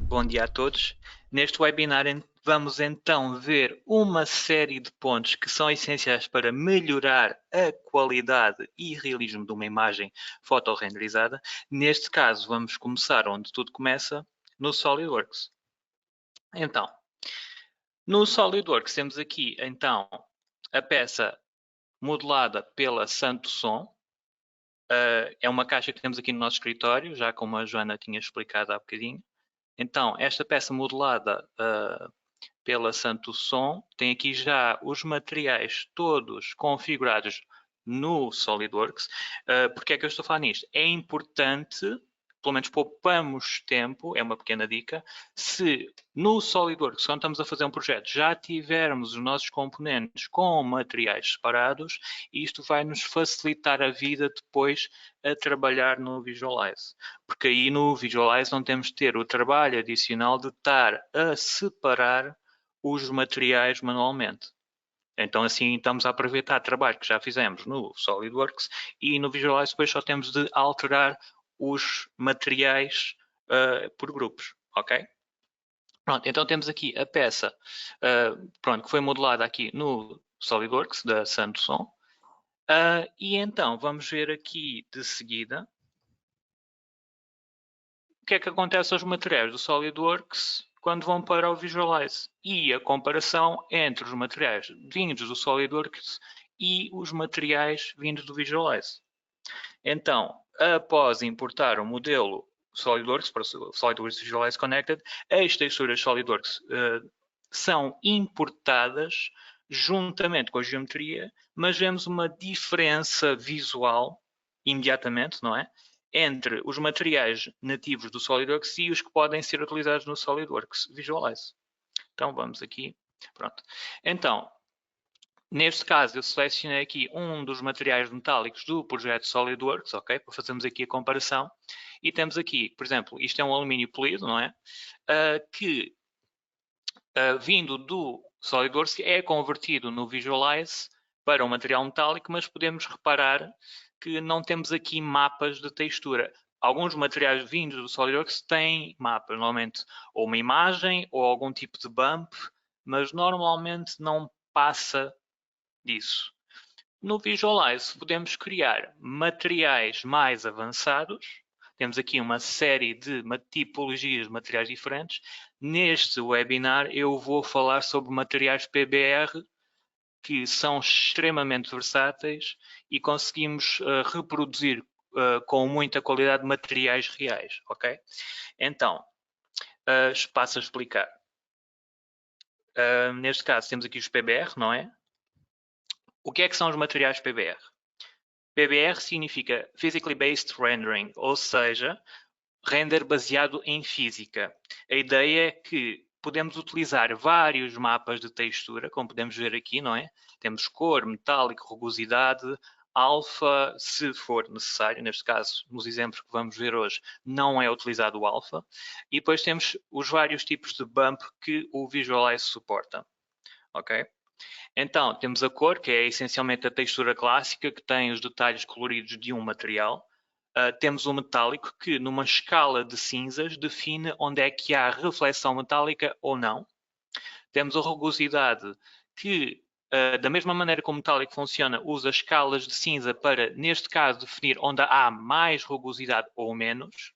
Bom dia a todos. Neste webinar vamos então ver uma série de pontos que são essenciais para melhorar a qualidade e realismo de uma imagem fotorrenderizada. Neste caso, vamos começar onde tudo começa, no SolidWorks. Então, no SolidWorks temos aqui então a peça modelada pela Santo Som. É uma caixa que temos aqui no nosso escritório, já como a Joana tinha explicado há bocadinho. Então, esta peça modelada pela Santo Som tem aqui já os materiais todos configurados no SolidWorks. Porque é que eu estou a falar nisto? É importante, pelo menos poupamos tempo, é uma pequena dica, se no SolidWorks, quando estamos a fazer um projeto, já tivermos os nossos componentes com materiais separados, isto vai nos facilitar a vida depois a trabalhar no Visualize. Porque aí no Visualize não temos de ter o trabalho adicional de estar a separar os materiais manualmente. Então assim estamos a aproveitar trabalho que já fizemos no SolidWorks e no Visualize depois só temos de alterar os materiais por grupos, ok? Pronto, então temos aqui a peça pronto, que foi modelada aqui no SolidWorks da Santosom. E então vamos ver aqui de seguida o que é que acontece aos materiais do SolidWorks quando vão para o Visualize e a comparação entre os materiais vindos do SolidWorks e os materiais vindos do Visualize. Então, após importar o modelo SolidWorks para o SolidWorks Visualize Connected, as texturas SolidWorks são importadas juntamente com a geometria, mas vemos uma diferença visual imediatamente, não é? Entre os materiais nativos do SolidWorks e os que podem ser utilizados no SolidWorks Visualize. Então vamos aqui, pronto. Então, neste caso eu selecionei aqui um dos materiais metálicos do projeto SolidWorks, ok? Para fazermos aqui a comparação. E temos aqui, por exemplo, isto é um alumínio polido, não é? Que vindo do SolidWorks é convertido no Visualize para um material metálico, mas podemos reparar que não temos aqui mapas de textura. Alguns materiais vindos do SolidWorks têm mapas, normalmente ou uma imagem ou algum tipo de bump, mas normalmente não passa disso. No Visualize podemos criar materiais mais avançados. Temos aqui uma série de tipologias de materiais diferentes. Neste webinar eu vou falar sobre materiais PBR que são extremamente versáteis e conseguimos reproduzir com muita qualidade materiais reais, ok? Então, passo a explicar. Neste caso temos aqui os PBR, não é? O que é que são os materiais PBR? PBR significa Physically Based Rendering, ou seja, render baseado em física. A ideia é que podemos utilizar vários mapas de textura, como podemos ver aqui, não é? Temos cor, metálico, rugosidade, alfa, se for necessário. Neste caso, nos exemplos que vamos ver hoje, não é utilizado o alfa. E depois temos os vários tipos de bump que o Visualize suporta. Ok? Então, temos a cor, que é essencialmente a textura clássica, que tem os detalhes coloridos de um material. Temos o metálico, que numa escala de cinzas define onde é que há reflexão metálica ou não. Temos a rugosidade, que da mesma maneira como o metálico funciona, usa escalas de cinza para, neste caso, definir onde há mais rugosidade ou menos.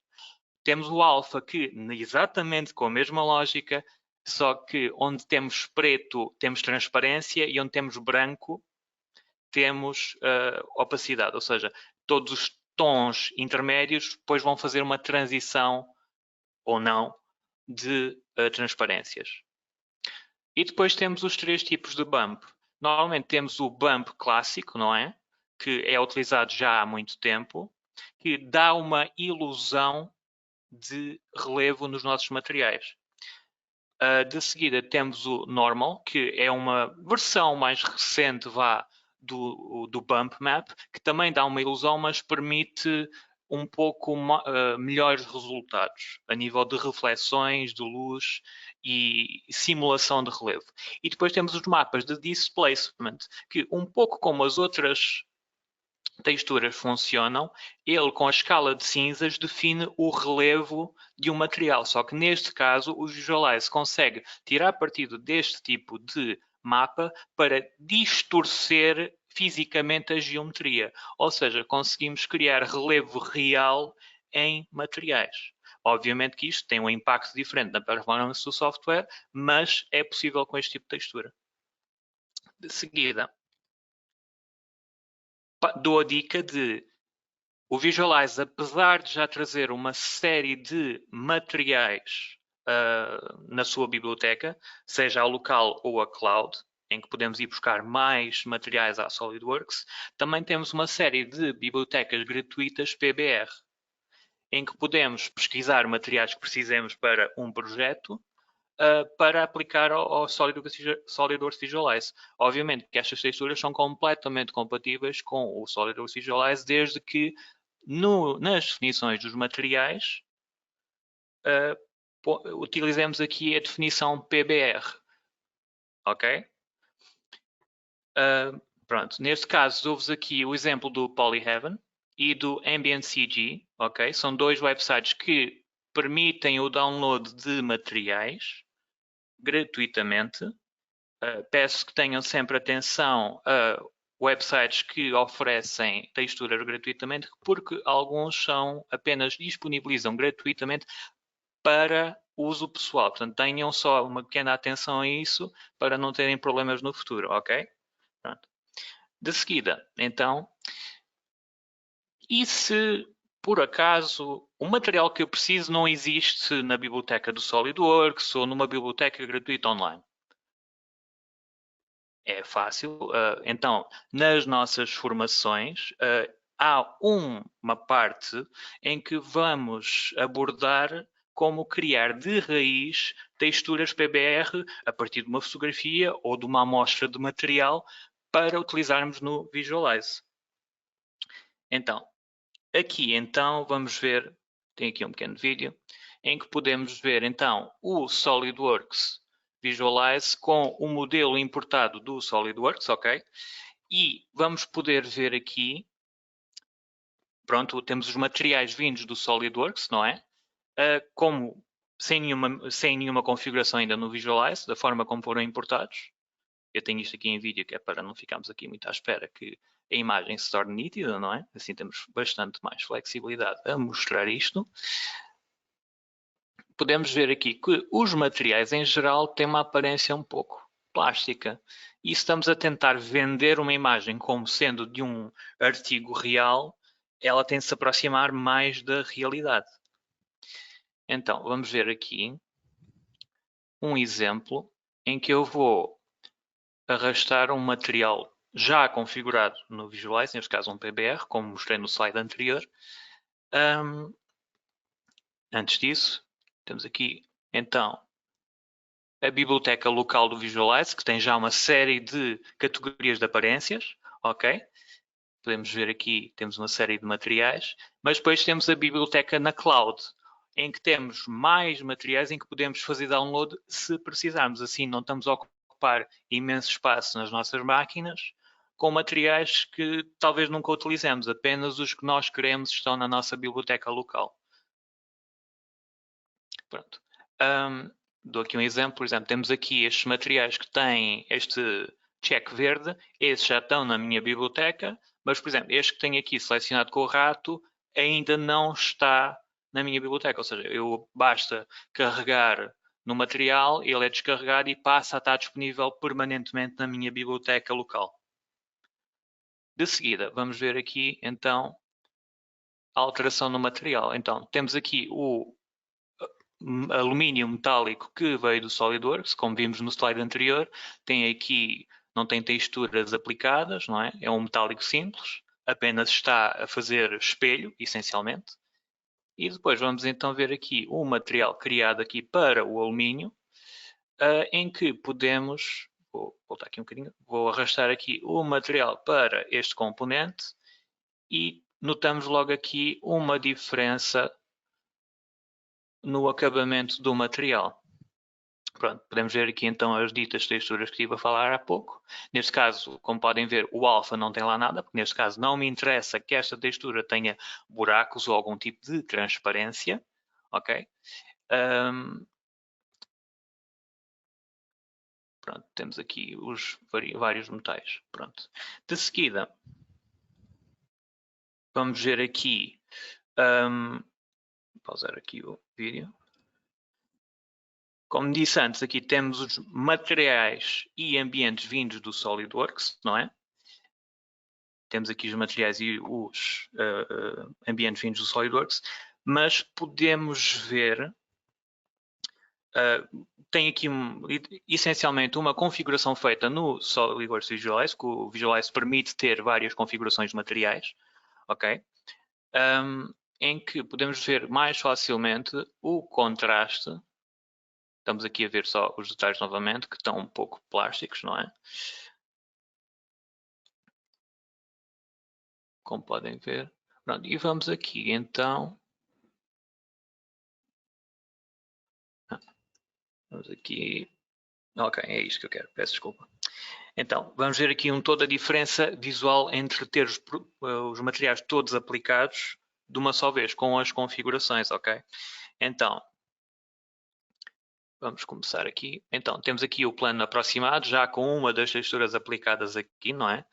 Temos o alfa, que exatamente com a mesma lógica, só que onde temos preto temos transparência e onde temos branco temos opacidade, ou seja, todos os tons intermédios depois vão fazer uma transição ou não de transparências. E depois temos os três tipos de bump. Normalmente temos o bump clássico, não é? Que é utilizado já há muito tempo, que dá uma ilusão de relevo nos nossos materiais. De seguida temos o Normal, que é uma versão mais recente do Bump Map, que também dá uma ilusão, mas permite um pouco melhores resultados a nível de reflexões, de luz e simulação de relevo. E depois temos os mapas de Displacement, que um pouco como as outras texturas funcionam, ele com a escala de cinzas define o relevo de um material. Só que neste caso o Visualize consegue tirar partido deste tipo de mapa para distorcer fisicamente a geometria. Ou seja, conseguimos criar relevo real em materiais. Obviamente que isto tem um impacto diferente na performance do software, mas é possível com este tipo de textura. De seguida, dou a dica de o Visualize, apesar de já trazer uma série de materiais na sua biblioteca, seja a local ou a cloud, em que podemos ir buscar mais materiais à SolidWorks, também temos uma série de bibliotecas gratuitas PBR, em que podemos pesquisar materiais que precisemos para um projeto para aplicar ao SolidWorks Visualize. Obviamente que estas texturas são completamente compatíveis com o SolidWorks Visualize, desde que nas definições dos materiais utilizemos aqui a definição PBR. Ok? Pronto, neste caso dou-vos aqui o exemplo do Polyheaven e do Ambient CG. Ok? São dois websites que permitem o download de materiais gratuitamente. Peço que tenham sempre atenção a websites que oferecem texturas gratuitamente, porque alguns apenas disponibilizam gratuitamente para uso pessoal. Portanto, tenham só uma pequena atenção a isso para não terem problemas no futuro, ok? Pronto. De seguida, então, e se por acaso o material que eu preciso não existe na biblioteca do SolidWorks ou numa biblioteca gratuita online? É fácil. Então, nas nossas formações, há uma parte em que vamos abordar como criar de raiz texturas PBR a partir de uma fotografia ou de uma amostra de material para utilizarmos no Visualize. Então, aqui então vamos ver, tem aqui um pequeno vídeo, em que podemos ver então o SolidWorks Visualize com o modelo importado do SolidWorks, ok? E vamos poder ver aqui, pronto, temos os materiais vindos do SolidWorks, não é? Como sem nenhuma configuração ainda no Visualize, da forma como foram importados. Eu tenho isto aqui em vídeo, que é para não ficarmos aqui muito à espera que a imagem se torne nítida, não é? Assim temos bastante mais flexibilidade a mostrar isto. Podemos ver aqui que os materiais em geral têm uma aparência um pouco plástica. E estamos a tentar vender uma imagem como sendo de um artigo real, ela tem de se aproximar mais da realidade. Então, vamos ver aqui um exemplo em que eu vou arrastar um material já configurado no Visualize, neste caso um PBR, como mostrei no slide anterior. Antes disso, temos aqui, então, a biblioteca local do Visualize, que tem já uma série de categorias de aparências, ok? Podemos ver aqui, temos uma série de materiais, mas depois temos a biblioteca na cloud, em que temos mais materiais em que podemos fazer download se precisarmos. Assim, não estamos a ocupar imenso espaço nas nossas máquinas com materiais que talvez nunca utilizemos, apenas os que nós queremos estão na nossa biblioteca local. Pronto. Dou aqui um exemplo, por exemplo, temos aqui estes materiais que têm este check verde, esses já estão na minha biblioteca, mas, por exemplo, este que tenho aqui selecionado com o rato ainda não está na minha biblioteca, ou seja, basta carregar no material, ele é descarregado e passa a estar disponível permanentemente na minha biblioteca local. De seguida, vamos ver aqui, então, a alteração no material. Então, temos aqui o alumínio metálico que veio do SolidWorks, como vimos no slide anterior, tem aqui, não tem texturas aplicadas, não é? É um metálico simples, apenas está a fazer espelho, essencialmente. E depois vamos então ver aqui o material criado aqui para o alumínio, em que podemos, vou voltar aqui um bocadinho, vou arrastar aqui o material para este componente e notamos logo aqui uma diferença no acabamento do material. Pronto, podemos ver aqui então as ditas texturas que estive a falar há pouco. Neste caso, como podem ver, o alfa não tem lá nada, porque neste caso não me interessa que esta textura tenha buracos ou algum tipo de transparência, ok? Pronto, temos aqui os vários metais. Pronto. De seguida, vamos ver aqui, pausar aqui o vídeo. Como disse antes, aqui temos os materiais e ambientes vindos do SolidWorks, não é? Temos aqui os materiais e os ambientes vindos do SolidWorks, mas podemos ver, tem aqui essencialmente uma configuração feita no SolidWorks Visualize, que o Visualize permite ter várias configurações de materiais, ok? Em que podemos ver mais facilmente o contraste. Estamos aqui a ver só os detalhes novamente, que estão um pouco plásticos, não é? Como podem ver. Pronto, e vamos aqui então. Vamos aqui. Ok, é isto que eu quero, peço desculpa. Então, vamos ver aqui toda a diferença visual entre ter os materiais todos aplicados de uma só vez, com as configurações, ok? Então, vamos começar aqui. Então, temos aqui o plano aproximado, já com uma das texturas aplicadas aqui, não é?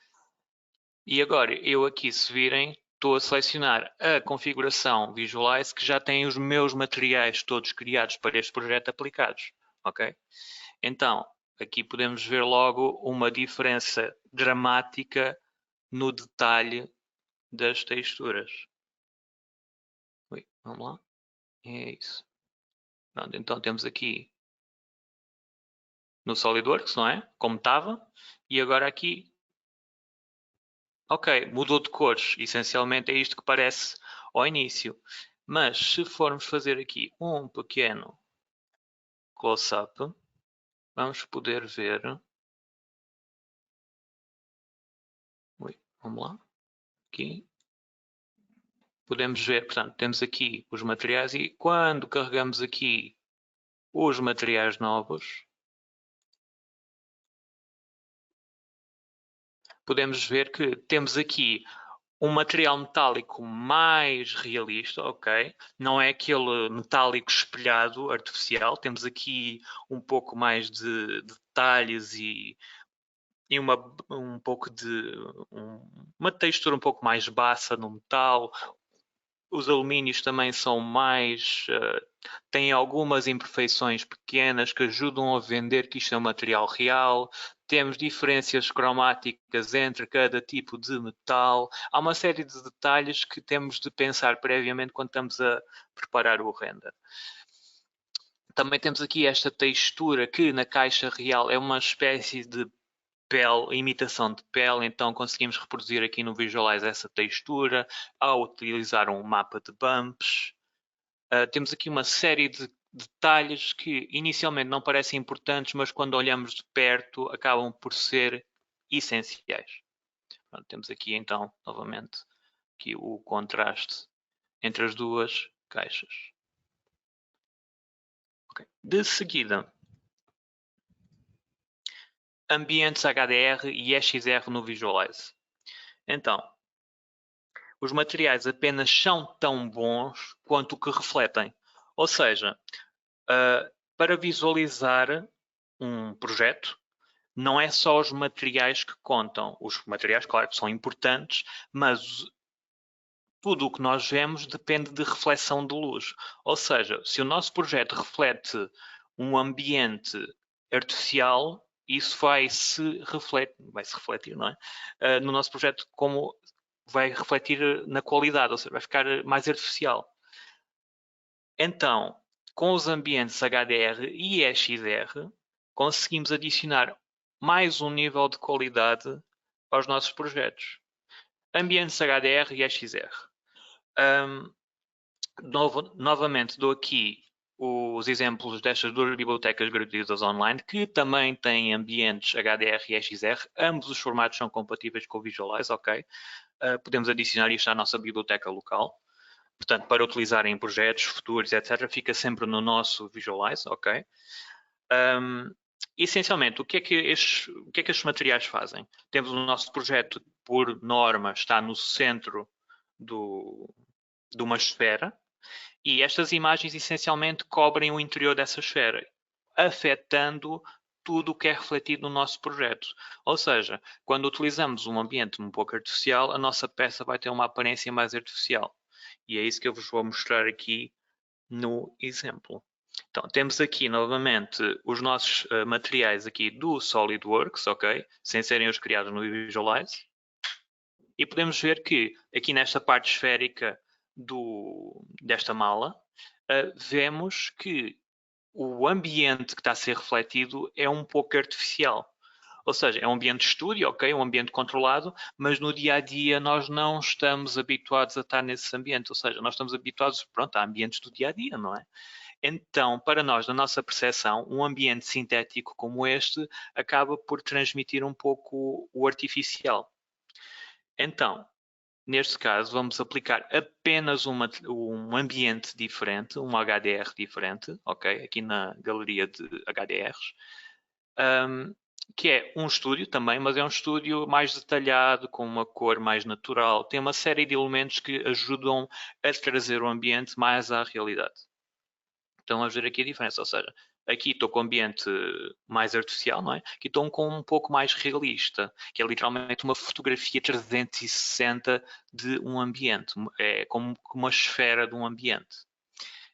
E agora, eu aqui, se virem, estou a selecionar a configuração Visualize que já tem os meus materiais todos criados para este projeto aplicados, ok? Então, aqui podemos ver logo uma diferença dramática no detalhe das texturas. Ui, vamos lá. É isso. Pronto, então temos aqui no SolidWorks, não é? Como estava. E agora aqui, ok, mudou de cores. Essencialmente é isto que parece ao início. Mas se formos fazer aqui um pequeno close-up, vamos poder ver. Ui, vamos lá. Aqui. Podemos ver, portanto, temos aqui os materiais e quando carregamos aqui os materiais novos, podemos ver que temos aqui um material metálico mais realista, ok? Não é aquele metálico espelhado, artificial. Temos aqui um pouco mais de detalhes e um pouco de uma textura um pouco mais baça no metal. Os alumínios também são mais, têm algumas imperfeições pequenas que ajudam a vender que isto é um material real. Temos diferenças cromáticas entre cada tipo de metal. Há uma série de detalhes que temos de pensar previamente quando estamos a preparar o render. Também temos aqui esta textura que na caixa real é uma espécie de pele, imitação de pele, então conseguimos reproduzir aqui no Visualize essa textura ao utilizar um mapa de bumps. Temos aqui uma série de detalhes que inicialmente não parecem importantes, mas quando olhamos de perto acabam por ser essenciais. Pronto, temos aqui então, novamente, aqui o contraste entre as duas caixas. Okay. De seguida, ambientes HDR e EXR no Visualize. Então, os materiais apenas são tão bons quanto o que refletem. Ou seja, para visualizar um projeto, não é só os materiais que contam. Os materiais, claro, que são importantes, mas tudo o que nós vemos depende de reflexão de luz. Ou seja, se o nosso projeto reflete um ambiente artificial, isso vai se refletir, não é? No nosso projeto, como vai refletir na qualidade, ou seja, vai ficar mais artificial. Então, com os ambientes HDR e EXR, conseguimos adicionar mais um nível de qualidade aos nossos projetos. Ambientes HDR e EXR. Novamente dou aqui os exemplos destas duas bibliotecas gratuitas online que também têm ambientes HDR e EXR. Ambos os formatos são compatíveis com o Visualize, ok? Podemos adicionar isto à nossa biblioteca local. Portanto, para utilizar em projetos futuros, etc., fica sempre no nosso Visualize, ok? Essencialmente, o que é que estes materiais fazem? Temos o nosso projeto, por norma, está no centro de uma esfera, e estas imagens essencialmente cobrem o interior dessa esfera, afetando tudo o que é refletido no nosso projeto. Ou seja, quando utilizamos um ambiente um pouco artificial, a nossa peça vai ter uma aparência mais artificial. E é isso que eu vos vou mostrar aqui no exemplo. Então, temos aqui novamente os nossos materiais aqui do SolidWorks, ok? Sem serem os criados no Visualize. E podemos ver que aqui nesta parte esférica desta mala, vemos que o ambiente que está a ser refletido é um pouco artificial. Ou seja, é um ambiente de estúdio, ok? Um ambiente controlado, mas no dia a dia nós não estamos habituados a estar nesse ambiente. Ou seja, nós estamos habituados, pronto, a ambientes do dia a dia, não é? Então, para nós, na nossa percepção, um ambiente sintético como este acaba por transmitir um pouco o artificial. Então, neste caso, vamos aplicar apenas um ambiente diferente, um HDR diferente, ok? Aqui na galeria de HDRs, que é um estúdio também, mas é um estúdio mais detalhado, com uma cor mais natural. Tem uma série de elementos que ajudam a trazer o ambiente mais à realidade. Então vamos ver aqui a diferença, ou seja, aqui estou com o ambiente mais artificial, não é? Aqui estou com um pouco mais realista, que é literalmente uma fotografia 360 de um ambiente, é como uma esfera de um ambiente.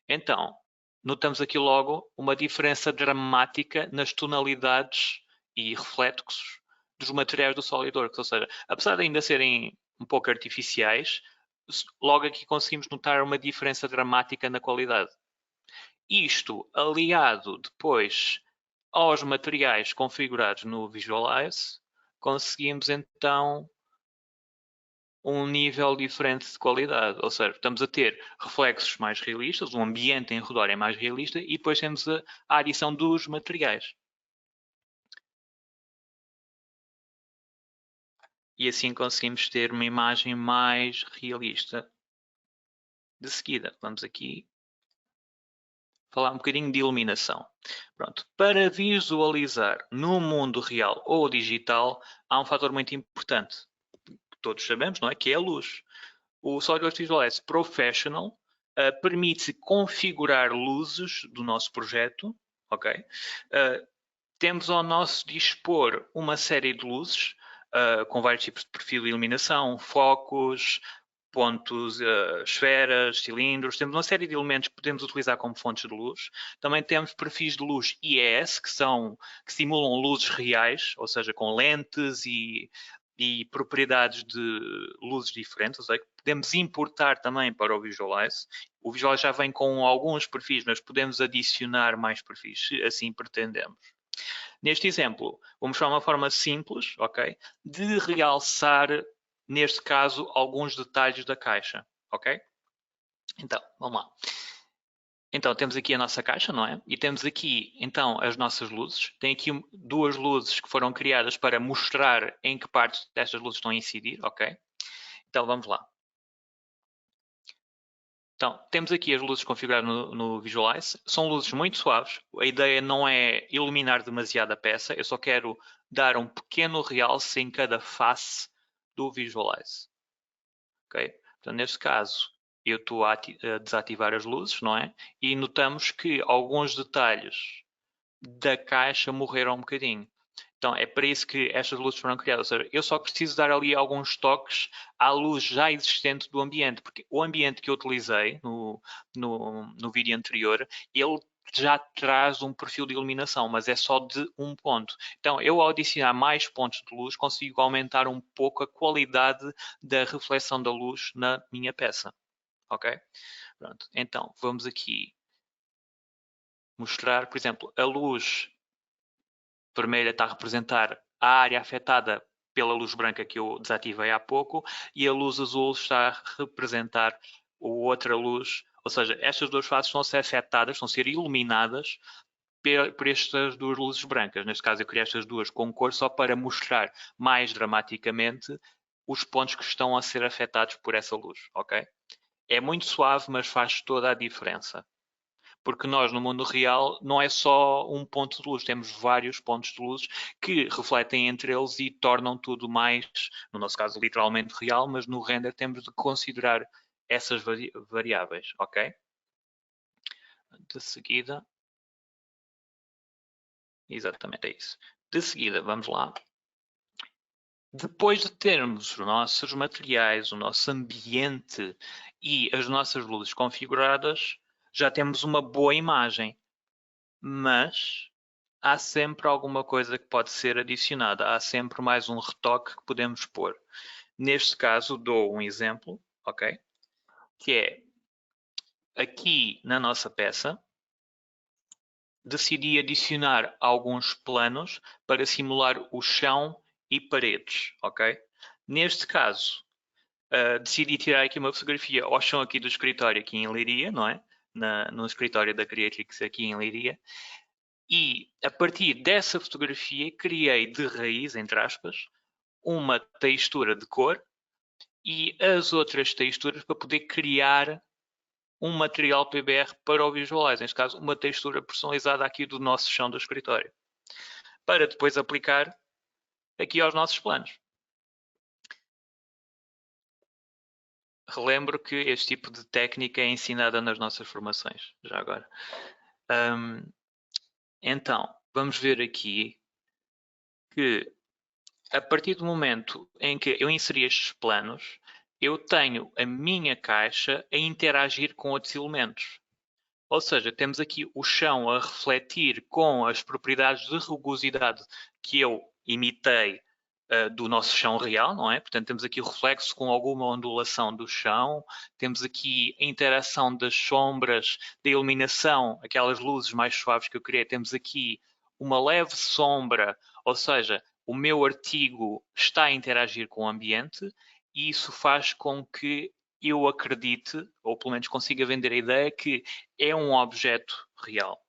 Então, notamos aqui logo uma diferença dramática nas tonalidades e reflexos dos materiais do SolidWorks, ou seja, apesar de ainda serem um pouco artificiais, logo aqui conseguimos notar uma diferença dramática na qualidade. Isto aliado depois aos materiais configurados no Visualize, conseguimos então um nível diferente de qualidade. Ou seja, estamos a ter reflexos mais realistas, o ambiente em redor é mais realista e depois temos a adição dos materiais. E assim conseguimos ter uma imagem mais realista. De seguida, vamos aqui falar um bocadinho de iluminação. Pronto, para visualizar no mundo real ou digital, há um fator muito importante, que todos sabemos, não é? Que é a luz. O SolidWorks Visualize Professional permite configurar luzes do nosso projeto, ok? Temos ao nosso dispor uma série de luzes com vários tipos de perfil de iluminação, focos, pontos, esferas, cilindros. Temos uma série de elementos que podemos utilizar como fontes de luz. Também temos perfis de luz IES, que simulam luzes reais, ou seja, com lentes e propriedades de luzes diferentes. Ou seja, podemos importar também para o Visualize. O Visualize já vem com alguns perfis, mas podemos adicionar mais perfis, se assim pretendemos. Neste exemplo, vou mostrar uma forma simples, ok, de realçar, neste caso, alguns detalhes da caixa, ok? Então, vamos lá. Então, temos aqui a nossa caixa, não é? E temos aqui, então, as nossas luzes. Tem aqui duas luzes que foram criadas para mostrar em que partes destas luzes estão a incidir, ok? Então, vamos lá. Então, temos aqui as luzes configuradas no Visualize. São luzes muito suaves. A ideia não é iluminar demasiado a peça. Eu só quero dar um pequeno realce em cada face do Visualize. Ok? Então, neste caso, eu estou a desativar as luzes, não é? E notamos que alguns detalhes da caixa morreram um bocadinho. Então, é para isso que estas luzes foram criadas. Ou seja, eu só preciso dar ali alguns toques à luz já existente do ambiente, porque o ambiente que eu utilizei no vídeo anterior, ele já traz um perfil de iluminação, mas é só de um ponto. Então, eu ao adicionar mais pontos de luz, consigo aumentar um pouco a qualidade da reflexão da luz na minha peça. Ok? Pronto. Então, vamos aqui mostrar, por exemplo, a luz vermelha está a representar a área afetada pela luz branca que eu desativei há pouco e a luz azul está a representar outra luz, ou seja, estas duas faces estão a ser afetadas, estão a ser iluminadas por estas duas luzes brancas. Neste caso eu criei estas duas com cor só para mostrar mais dramaticamente os pontos que estão a ser afetados por essa luz, ok? É muito suave, mas faz toda a diferença. porque nós no mundo real não é só um ponto de luz, temos vários pontos de luz que refletem entre eles e tornam tudo mais, no nosso caso, literalmente real, mas no render temos de considerar essas variáveis, ok? De seguida, exatamente é isso. De seguida, vamos lá. Depois de termos os nossos materiais, o nosso ambiente e as nossas luzes configuradas, já temos uma boa imagem. Mas há sempre alguma coisa que pode ser adicionada. Há sempre mais um retoque que podemos pôr. Neste caso, dou um exemplo, ok? Que é aqui na nossa peça, decidi adicionar alguns planos para simular o chão e paredes, ok? Neste caso, decidi tirar aqui uma fotografia ao chão aqui do escritório aqui em Leiria, não é? No escritório da Creatrix aqui em Leiria. E a partir dessa fotografia criei de raiz, entre aspas, uma textura de cor e as outras texturas para poder criar um material PBR para o Visualize, neste caso uma textura personalizada aqui do nosso chão do escritório, para depois aplicar aqui aos nossos planos. Relembro que este tipo de técnica é ensinada nas nossas formações, já agora. Então, vamos ver aqui que a partir do momento em que eu inseri estes planos, eu tenho a minha caixa a interagir com outros elementos. Ou seja, temos aqui o chão a refletir com as propriedades de rugosidade que eu imitei do nosso chão real, não é? Portanto, temos aqui o reflexo com alguma ondulação do chão, temos aqui a interação das sombras, da iluminação, aquelas luzes mais suaves que eu criei, temos aqui uma leve sombra, ou seja, o meu artigo está a interagir com o ambiente e isso faz com que eu acredite, ou pelo menos consiga vender a ideia que é um objeto real,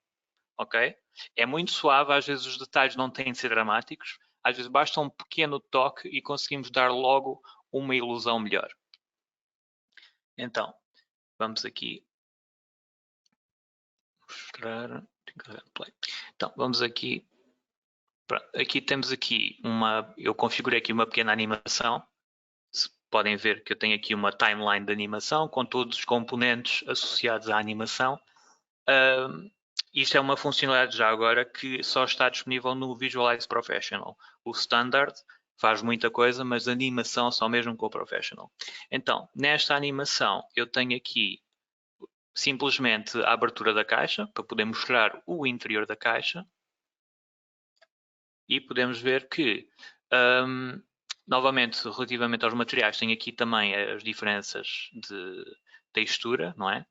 ok? É muito suave, às vezes os detalhes não têm de ser dramáticos, às vezes basta um pequeno toque e conseguimos dar logo uma ilusão melhor. Então, vamos aqui mostrar. Então, vamos aqui. Aqui temos aqui eu configurei aqui uma pequena animação. Podem ver que eu tenho aqui uma timeline de animação com todos os componentes associados à animação. Isto é uma funcionalidade já agora que só está disponível no Visualize Professional. O Standard faz muita coisa, mas a animação só mesmo com o Professional. Então, nesta animação, eu tenho aqui simplesmente a abertura da caixa, para poder mostrar o interior da caixa. E podemos ver que, novamente, relativamente aos materiais, tem aqui também as diferenças de textura, não é?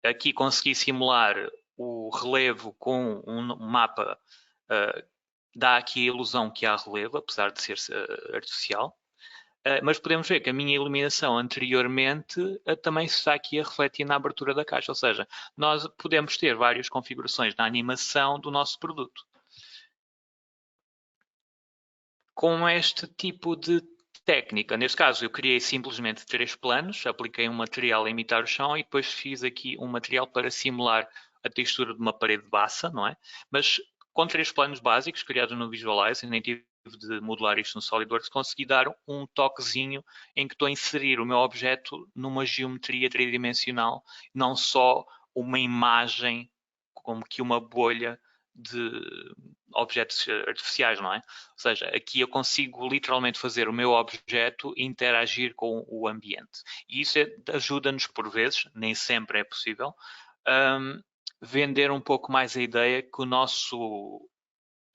Aqui consegui simular o relevo com um mapa, dá aqui a ilusão que há relevo, apesar de ser artificial. Mas podemos ver que a minha iluminação anteriormente também está aqui a refletir na abertura da caixa, ou seja, nós podemos ter várias configurações na animação do nosso produto. Com este tipo de técnica, neste caso eu criei simplesmente 3 planos, apliquei um material a imitar o chão e depois fiz aqui um material para simular a textura de uma parede bassa, não é? Mas com 3 planos básicos criados no Visualize, nem tive de modelar isto no SolidWorks, consegui dar um toquezinho em que estou a inserir o meu objeto numa geometria tridimensional, não só uma imagem como que uma bolha de objetos artificiais, não é? Ou seja, aqui eu consigo literalmente fazer o meu objeto interagir com o ambiente. E isso ajuda-nos por vezes, nem sempre é possível, vender um pouco mais a ideia que o nosso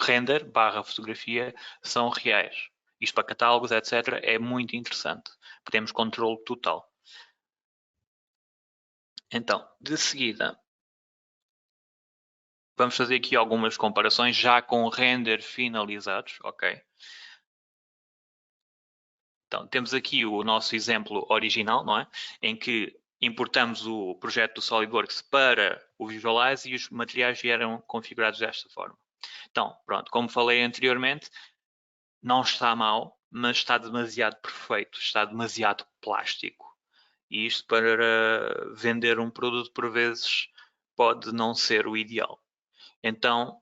render / fotografia são reais. Isto para catálogos, etc., é muito interessante. Temos controle total. Então, de seguida, vamos fazer aqui algumas comparações já com render finalizados, ok? Então, temos aqui o nosso exemplo original, não é? Em que importamos o projeto do SolidWorks para o Visualize e os materiais vieram configurados desta forma. Então, pronto, como falei anteriormente, não está mal, mas está demasiado perfeito, está demasiado plástico. E isto para vender um produto por vezes pode não ser o ideal. Então,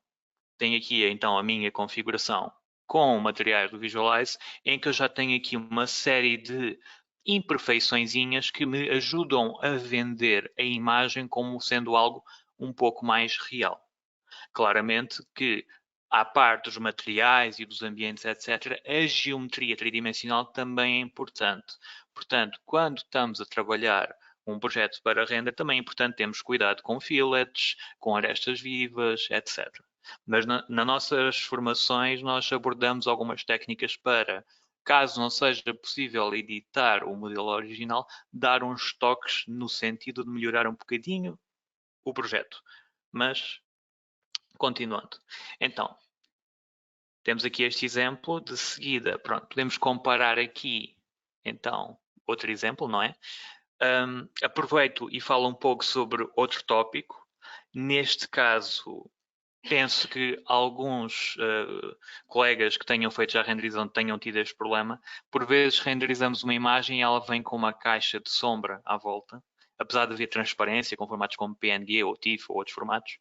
tenho aqui então a minha configuração com materiais do Visualize, em que eu já tenho aqui uma série de imperfeiçõezinhas que me ajudam a vender a imagem como sendo algo um pouco mais real. Claramente que, à parte dos materiais e dos ambientes, etc., a geometria tridimensional também é importante. Portanto, quando estamos a trabalhar um projeto para render, também é importante termos cuidado com fillets, com arestas vivas, etc. Mas nas nossas formações nós abordamos algumas técnicas para, caso não seja possível editar o modelo original, dar uns toques no sentido de melhorar um bocadinho o projeto. Mas, continuando. Então, temos aqui este exemplo. De seguida, pronto, podemos comparar aqui, então, outro exemplo, não é? Aproveito e falo um pouco sobre outro tópico. Neste caso, penso que alguns colegas que tenham feito já renderização tenham tido este problema. Por vezes renderizamos uma imagem e ela vem com uma caixa de sombra à volta. Apesar de haver transparência com formatos como PNG ou TIFF ou outros formatos,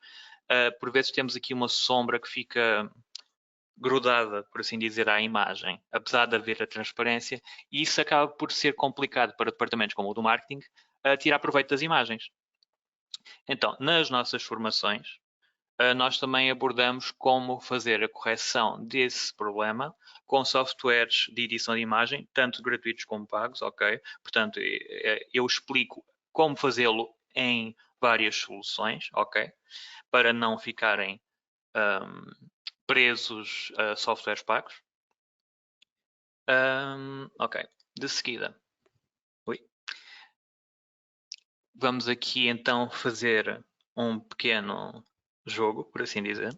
por vezes temos aqui uma sombra que fica grudada, por assim dizer, à imagem, apesar de haver a transparência, e isso acaba por ser complicado para departamentos como o do marketing tirar proveito das imagens. Então, nas nossas formações, nós também abordamos como fazer a correção desse problema com softwares de edição de imagem, tanto gratuitos como pagos, ok? Portanto, eu explico como fazê-lo em várias soluções, ok? Para não ficarem presos a softwares pagos. Ok, de seguida. Vamos aqui então fazer um pequeno jogo, por assim dizer.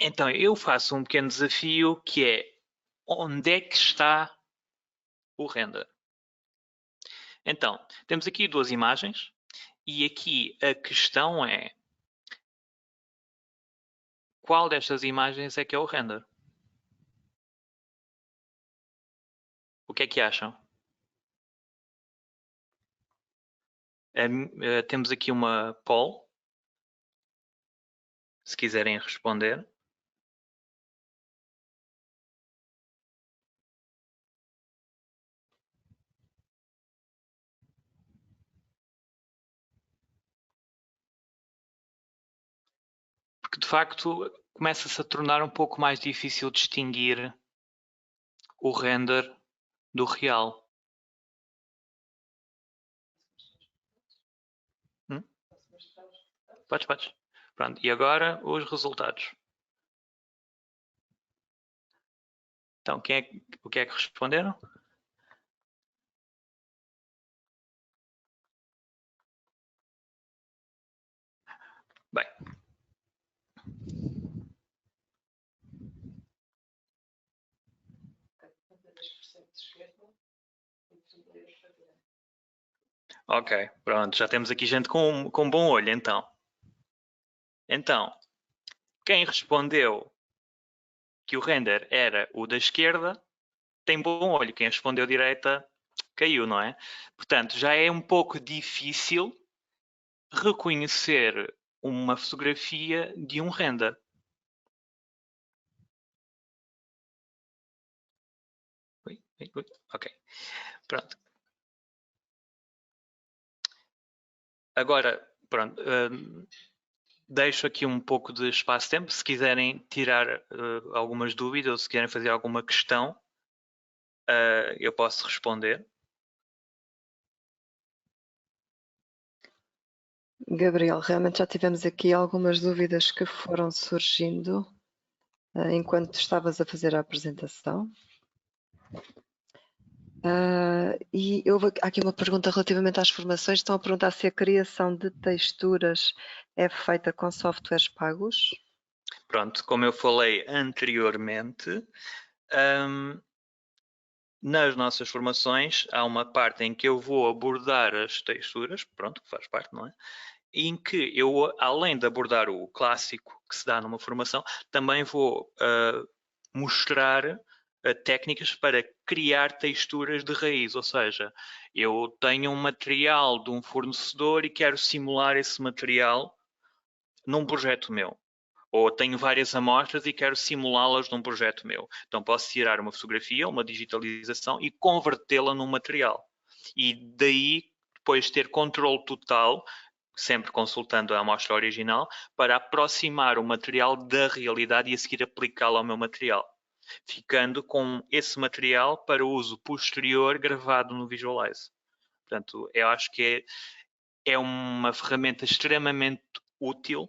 Então, eu faço um pequeno desafio que é: onde é que está o render? Então, temos aqui duas imagens e aqui a questão é: qual destas imagens é que é o render? O que é que acham? Temos aqui uma poll, se quiserem responder. Porque de facto começa-se a tornar um pouco mais difícil distinguir o render do real. Podes. Pronto, e agora os resultados. Então, o que é que responderam? Bem. Ok, pronto, já temos aqui gente com bom olho, então. Então, quem respondeu que o render era o da esquerda, tem bom olho. Quem respondeu direita, caiu, não é? Portanto, já é um pouco difícil reconhecer uma fotografia de um render. Ok, pronto. Agora, pronto, deixo aqui um pouco de espaço-tempo. Se quiserem tirar algumas dúvidas ou se quiserem fazer alguma questão, eu posso responder. Gabriel, realmente já tivemos aqui algumas dúvidas que foram surgindo enquanto estavas a fazer a apresentação. E há aqui uma pergunta relativamente às formações. Estão a perguntar se a criação de texturas é feita com softwares pagos? Pronto, como eu falei anteriormente, nas nossas formações há uma parte em que eu vou abordar as texturas, pronto, que faz parte, não é? Em que eu, além de abordar o clássico que se dá numa formação, também vou mostrar técnicas para criar texturas de raiz, ou seja, eu tenho um material de um fornecedor e quero simular esse material num projeto meu. Ou tenho várias amostras e quero simulá-las num projeto meu. Então posso tirar uma fotografia, uma digitalização e convertê-la num material. E daí depois ter controle total, sempre consultando a amostra original, para aproximar o material da realidade e a seguir aplicá-lo ao meu material, ficando com esse material para uso posterior gravado no Visualize. Portanto, eu acho que é uma ferramenta extremamente útil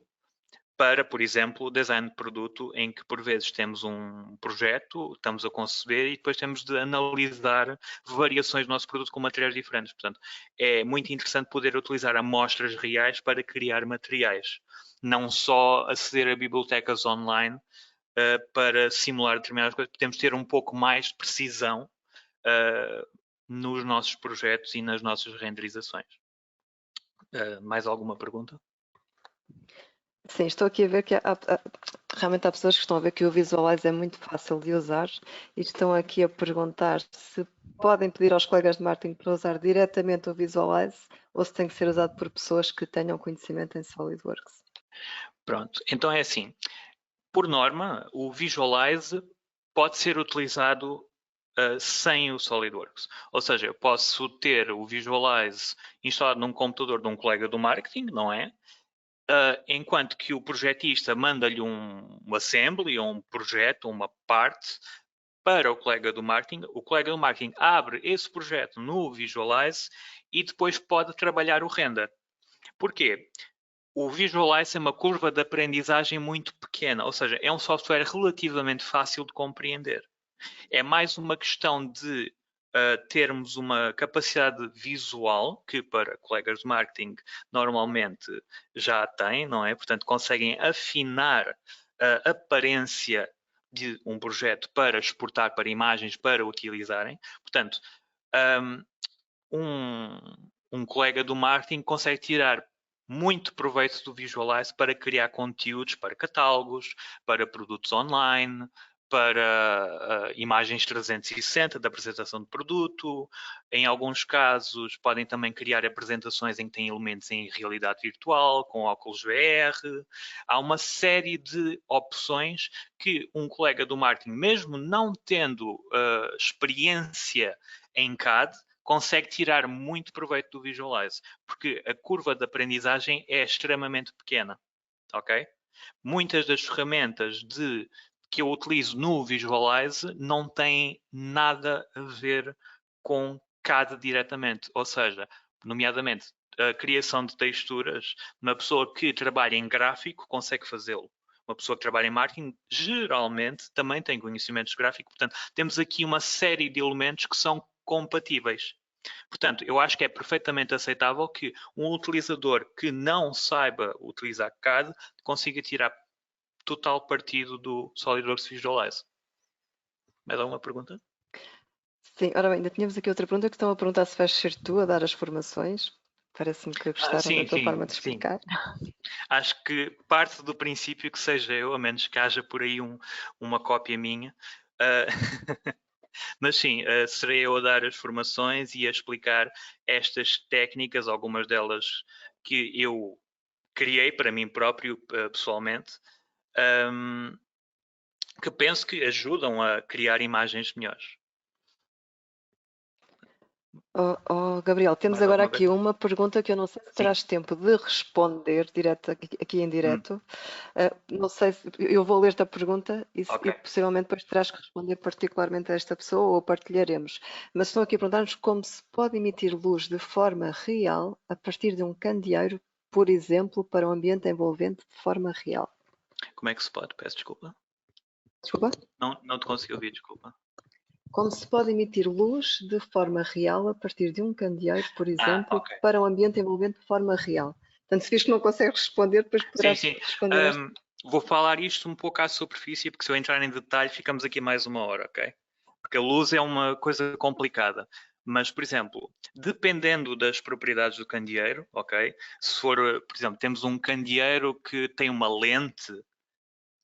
para, por exemplo, design de produto, em que por vezes temos um projeto, estamos a conceber e depois temos de analisar variações do nosso produto com materiais diferentes. Portanto, é muito interessante poder utilizar amostras reais para criar materiais, não só aceder a bibliotecas online para simular determinadas coisas. Podemos ter um pouco mais de precisão nos nossos projetos e nas nossas renderizações. Mais alguma pergunta? Sim, estou aqui a ver que realmente há pessoas que estão a ver que o Visualize é muito fácil de usar e estão aqui a perguntar se podem pedir aos colegas de marketing para usar diretamente o Visualize ou se tem que ser usado por pessoas que tenham conhecimento em SolidWorks. Pronto, então é assim. Por norma, o Visualize pode ser utilizado sem o SolidWorks. Ou seja, eu posso ter o Visualize instalado num computador de um colega do marketing, não é? Enquanto que o projetista manda-lhe um assembly, ou um projeto, uma parte, para o colega do marketing abre esse projeto no Visualize e depois pode trabalhar o render. Porquê? O Visualize é uma curva de aprendizagem muito pequena, ou seja, é um software relativamente fácil de compreender. É mais uma questão de termos uma capacidade visual, que para colegas de marketing normalmente já têm, não é? Portanto, conseguem afinar a aparência de um projeto para exportar para imagens para utilizarem. Portanto, um colega do marketing consegue tirar muito proveito do Visualize para criar conteúdos para catálogos, para produtos online, para imagens 360 da apresentação de produto. Em alguns casos, podem também criar apresentações em que têm elementos em realidade virtual, com óculos VR. Há uma série de opções que um colega do marketing, mesmo não tendo experiência em CAD, consegue tirar muito proveito do Visualize, porque a curva de aprendizagem é extremamente pequena, ok? Muitas das ferramentas que eu utilizo no Visualize não têm nada a ver com CAD diretamente, ou seja, nomeadamente a criação de texturas, uma pessoa que trabalha em gráfico consegue fazê-lo. Uma pessoa que trabalha em marketing geralmente também tem conhecimentos gráficos, portanto, temos aqui uma série de elementos que são compatíveis. Portanto, eu acho que é perfeitamente aceitável que um utilizador que não saiba utilizar CAD consiga tirar total partido do SolidWorks Visualize. Mais alguma pergunta? Sim, ora bem, ainda tínhamos aqui outra pergunta que estão a perguntar se vais ser tu a dar as formações. Parece-me que gostaram da tua forma de explicar. Acho que parte do princípio que seja eu, a menos que haja por aí uma cópia minha. Mas sim, serei eu a dar as formações e a explicar estas técnicas, algumas delas que eu criei para mim próprio, pessoalmente, que penso que ajudam a criar imagens melhores. Gabriel, temos Mais agora alguma aqui vez? uma pergunta que eu não sei se terás tempo de responder aqui em direto. Não sei se eu vou ler-te a pergunta e possivelmente depois terás que responder particularmente a esta pessoa ou partilharemos. Mas estão aqui a perguntar-nos como se pode emitir luz de forma real a partir de um candeeiro, por exemplo, para um ambiente envolvente de forma real. Como é que se pode? Peço desculpa. Desculpa? Não te consegui ouvir, desculpa. Como se pode emitir luz de forma real a partir de um candeeiro, por exemplo, para um ambiente envolvente de forma real. Portanto, se vês que não consegues responder, depois poderás responder. Vou falar isto um pouco à superfície, porque se eu entrar em detalhe, ficamos aqui mais uma hora, ok? Porque a luz é uma coisa complicada. Mas, por exemplo, dependendo das propriedades do candeeiro, ok? Se for, por exemplo, temos um candeeiro que tem uma lente,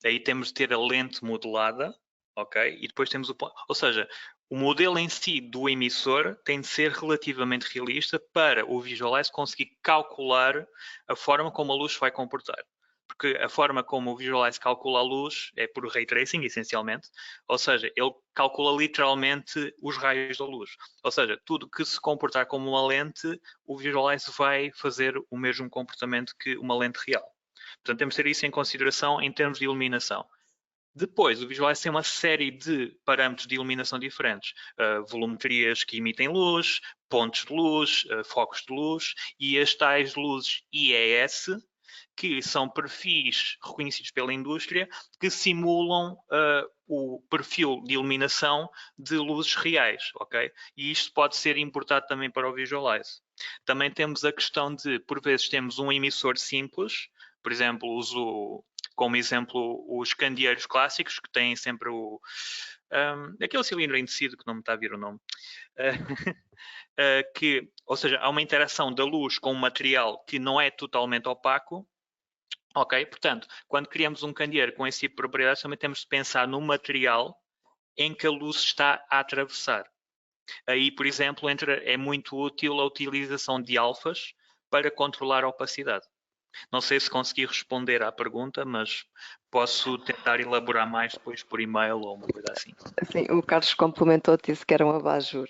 aí temos de ter a lente modelada, ok? E depois temos o ponto, ou seja, o modelo em si do emissor tem de ser relativamente realista para o Visualize conseguir calcular a forma como a luz se vai comportar. Porque a forma como o Visualize calcula a luz é por Ray Tracing, essencialmente. Ou seja, ele calcula literalmente os raios da luz. Ou seja, tudo que se comportar como uma lente, o Visualize vai fazer o mesmo comportamento que uma lente real. Portanto, temos de ter isso em consideração em termos de iluminação. Depois, o Visualize tem uma série de parâmetros de iluminação diferentes. Volumetrias que emitem luz, pontos de luz, focos de luz e as tais luzes IES, que são perfis reconhecidos pela indústria que simulam o perfil de iluminação de luzes reais, ok? E isto pode ser importado também para o Visualize. Também temos a questão de, por vezes, temos um emissor simples, por exemplo, uso como exemplo os candeeiros clássicos, que têm sempre aquele cilindro em tecido, que não me está a vir o nome, ou seja, há uma interação da luz com um material que não é totalmente opaco, ok? Portanto, quando criamos um candeeiro com esse tipo de propriedades, também temos de pensar no material em que a luz está a atravessar. Aí, por exemplo, é muito útil a utilização de alfas para controlar a opacidade. Não sei se consegui responder à pergunta, mas posso tentar elaborar mais depois por e-mail ou uma coisa assim. Sim, o Carlos complementou, disse que era um abajur.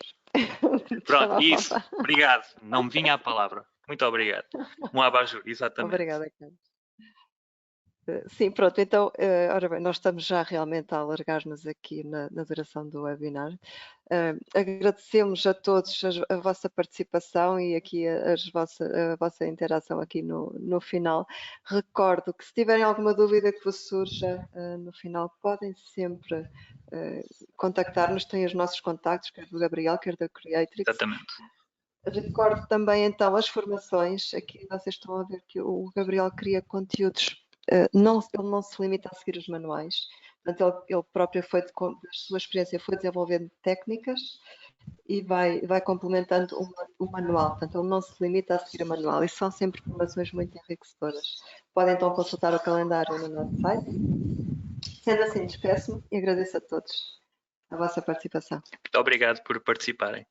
Pronto, isso. Obrigado. Não me vinha a palavra. Muito obrigado. Um abajur, exatamente. Obrigada, Carlos. Sim, pronto, então, ora bem, nós estamos já realmente a alargar-nos aqui na duração do webinar. Agradecemos a todos a vossa participação e aqui a vossa interação aqui no final. Recordo que se tiverem alguma dúvida que vos surja no final, podem sempre contactar-nos, têm os nossos contactos, quer do Gabriel, quer da Creatrix. Exatamente. Recordo também então as formações, aqui vocês estão a ver que o Gabriel cria conteúdos. Ele não se limita a seguir os manuais, portanto, ele próprio da sua experiência foi desenvolvendo técnicas e vai complementando o manual, portanto, ele não se limita a seguir o manual e são sempre formações muito enriquecedoras. Podem então consultar o calendário no nosso site. Sendo assim, despeço-me e agradeço a todos a vossa participação. Muito obrigado por participarem.